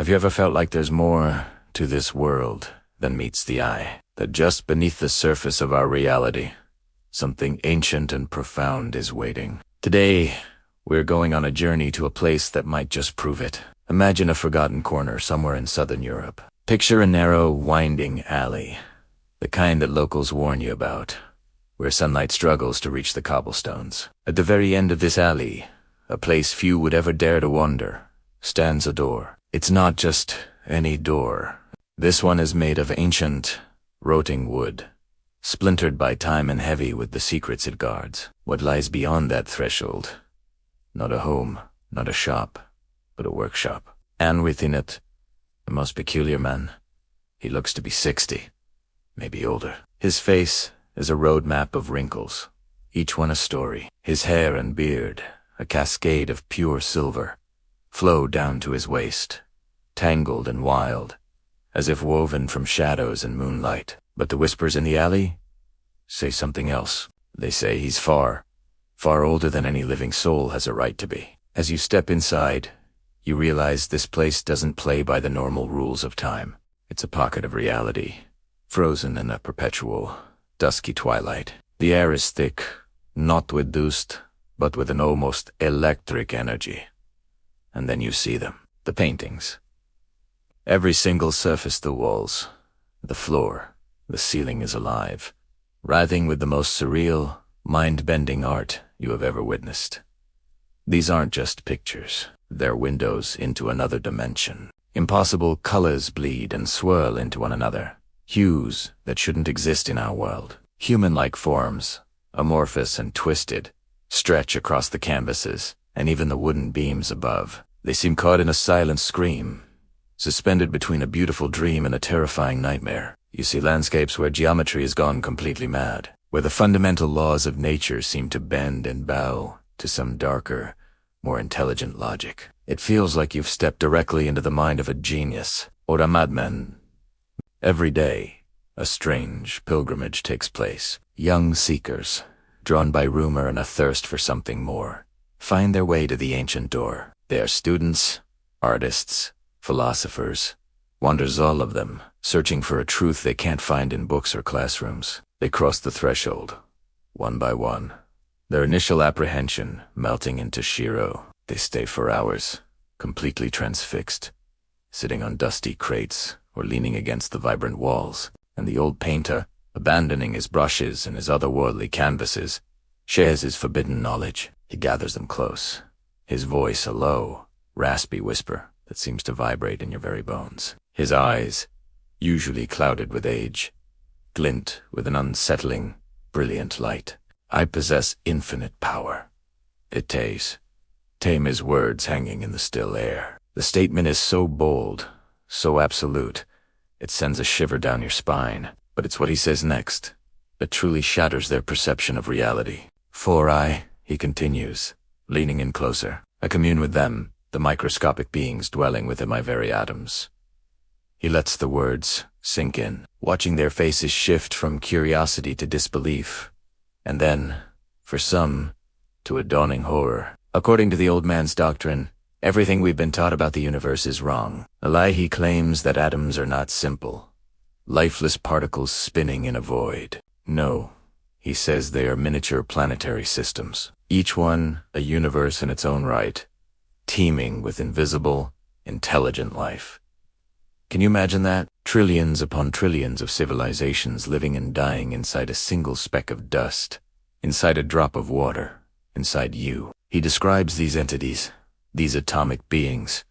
Have you ever felt like there's more to this world than meets the eye? That just beneath the surface of our reality, something ancient and profound is waiting. Today, we're going on a journey to a place that might just prove it. Imagine a forgotten corner somewhere in southern Europe. Picture a narrow, winding alley, the kind that locals warn you about, where sunlight struggles to reach the cobblestones. At the very end of this alley, a place few would ever dare to wander, stands a door. It's not just any door. This one is made of ancient, rotting wood, splintered by time and heavy with the secrets it guards. What lies beyond that threshold? Not a home, not a shop, but a workshop. And within it, a most peculiar man. He looks to be 60, maybe older. His face is a road map of wrinkles, each one a story. His hair and beard, a cascade of pure silver, flow down to his waist, tangled and wild, as if woven from shadows and moonlight. But the whispers in the alley say something else. They say he's far older than any living soul has a right to be. As you step inside, you realize this place doesn't play by the normal rules of time. It's a pocket of reality, frozen in a perpetual, dusky twilight. The air is thick, not with dust, but with an almost electric energy. And then you see them, the paintings. Every single surface, the walls, the floor, the ceiling is alive, writhing with the most surreal, mind-bending art you have ever witnessed. These aren't just pictures. They're windows into another dimension. Impossible colors bleed and swirl into one another. Hues that shouldn't exist in our world. Human-like forms, amorphous and twisted, stretch across the canvases, and even the wooden beams above. They seem caught in a silent scream, suspended between a beautiful dream and a terrifying nightmare. You see landscapes where geometry has gone completely mad, where the fundamental laws of nature seem to bend and bow to some darker, more intelligent logic. It feels like you've stepped directly into the mind of a genius or a madman. Every day, a strange pilgrimage takes place. Young seekers, drawn by rumor and a thirst for something more, find their way to the ancient door. They are students, artists, philosophers, wonders all of them, searching for a truth they can't find in books or classrooms. They cross the threshold, one by one, their initial apprehension melting into Shiro. They stay for hours, completely transfixed, sitting on dusty crates or leaning against the vibrant walls, and the old painter, abandoning his brushes and his otherworldly canvases, shares his forbidden knowledge. He gathers them close, his voice a low, raspy whisper that seems to vibrate in your very bones. His eyes, usually clouded with age, glint with an unsettling, brilliant light. I possess infinite power. It tame his words hanging in the still air. The statement is so bold, so absolute, it sends a shiver down your spine. But it's what he says next that truly shatters their perception of reality. For I, he continues, leaning in closer, I commune with them, the microscopic beings dwelling within my very atoms. He lets the words sink in, watching their faces shift from curiosity to disbelief, and then, for some, to a dawning horror. According to the old man's doctrine, everything we've been taught about the universe is wrong. A lie. He claims that atoms are not simple, lifeless particles spinning in a void. No, he says they are miniature planetary systems, each one a universe in its own right, teeming with invisible, intelligent life. Can you imagine that? Trillions upon trillions of civilizations living and dying inside a single speck of dust, inside a drop of water, inside you. He describes these entities, these atomic beings,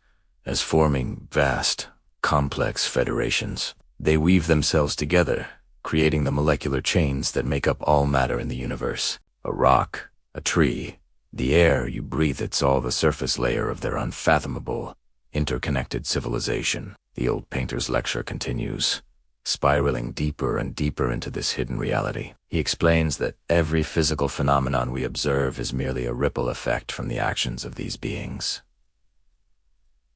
as forming vast, complex federations. They weave themselves together, creating the molecular chains that make up all matter in the universe. A rock, a tree, the air you breathe, it's all the surface layer of their unfathomable, interconnected civilization. The old painter's lecture continues, spiraling deeper and deeper into this hidden reality. He explains that every physical phenomenon we observe is merely a ripple effect from the actions of these beings.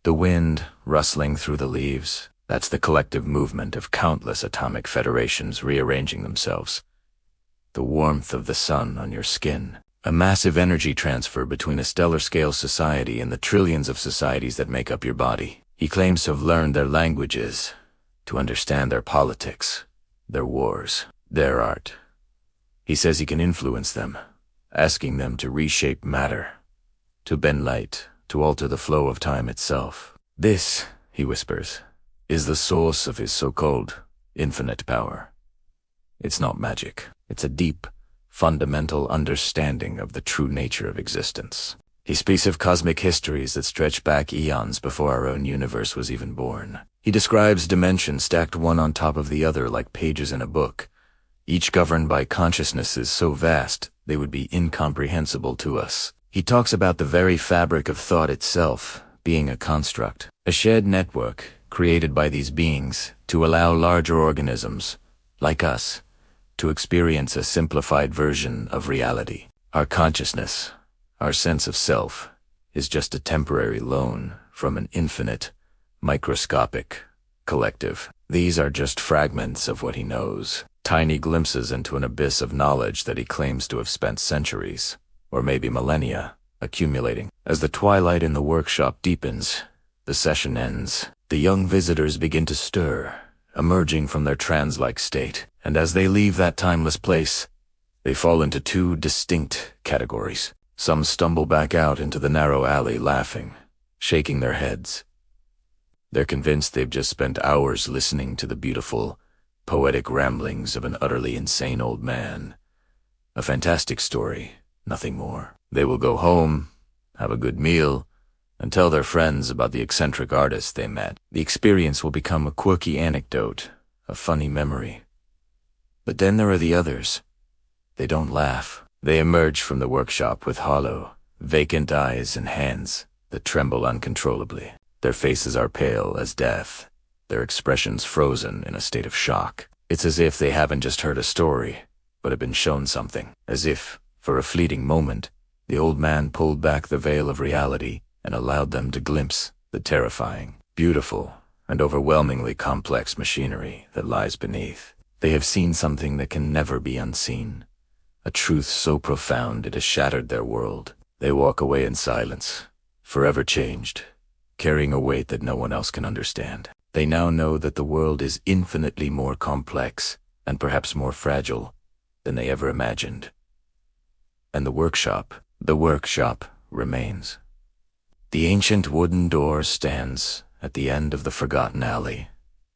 The wind rustling through the leaves, that's the collective movement of countless atomic federations rearranging themselves. The warmth of the sun on your skin, a massive energy transfer between a stellar-scale society and the trillions of societies that make up your body. He claims to have learned their languages, to understand their politics, their wars, their art. He says he can influence them, asking them to reshape matter, to bend light, to alter the flow of time itself. This, he whispers, is the source of his so-called infinite power. It's not magic. It's a deep, fundamental understanding of the true nature of existence. He speaks of cosmic histories that stretch back eons before our own universe was even born. He describes dimensions stacked one on top of the other like pages in a book, each governed by consciousnesses so vast they would be incomprehensible to us. He talks about the very fabric of thought itself being a construct, a shared network created by these beings to allow larger organisms, like us, to experience a simplified version of reality. Our consciousness, our sense of self, is just a temporary loan from an infinite, microscopic collective. These are just fragments of what he knows, tiny glimpses into an abyss of knowledge that he claims to have spent centuries, or maybe millennia, accumulating. As the twilight in the workshop deepens, the session ends. The young visitors begin to stir, emerging from their trance-like state, and as they leave that timeless place, they fall into two distinct categories. Some stumble back out into the narrow alley laughing, shaking their heads. They're convinced they've just spent hours listening to the beautiful, poetic ramblings of an utterly insane old man. A fantastic story, nothing more. They will go home, have a good meal, and tell their friends about the eccentric artist they met. The experience will become a quirky anecdote, a funny memory. But then there are the others. They don't laugh. They emerge from the workshop with hollow, vacant eyes and hands that tremble uncontrollably. Their faces are pale as death, their expressions frozen in a state of shock. It's as if they haven't just heard a story, but have been shown something. As if, for a fleeting moment, the old man pulled back the veil of reality and allowed them to glimpse the terrifying, beautiful, and overwhelmingly complex machinery that lies beneath. They have seen something that can never be unseen, a truth so profound it has shattered their world. They walk away in silence, forever changed, carrying a weight that no one else can understand. They now know that the world is infinitely more complex and perhaps more fragile than they ever imagined. And the workshop remains. The ancient wooden door stands at the end of the forgotten alley,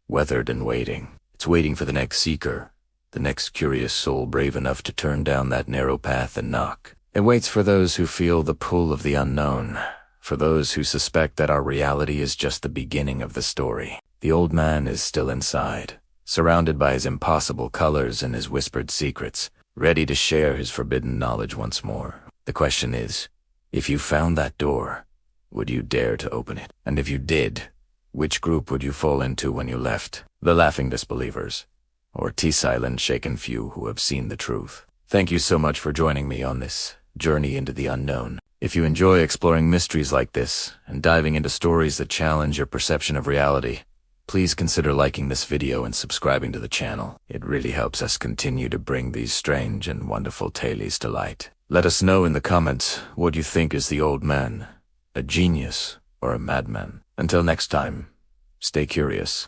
weathered and waiting. It's waiting for the next seeker, the next curious soul brave enough to turn down that narrow path and knock. It waits for those who feel the pull of the unknown, for those who suspect that our reality is just the beginning of the story. The old man is still inside, surrounded by his impossible colors and his whispered secrets, ready to share his forbidden knowledge once more. The question is, if you found that door, would you dare to open it? And if you did, which group would you fall into when you left? The laughing disbelievers, or T-silent shaken few who have seen the truth? Thank you so much for joining me on this journey into the unknown. If you enjoy exploring mysteries like this and diving into stories that challenge your perception of reality, please consider liking this video and subscribing to the channel. It really helps us continue to bring these strange and wonderful tales to light. Let us know in the comments what you think is the old man, a genius or a madman. Until next time, stay curious.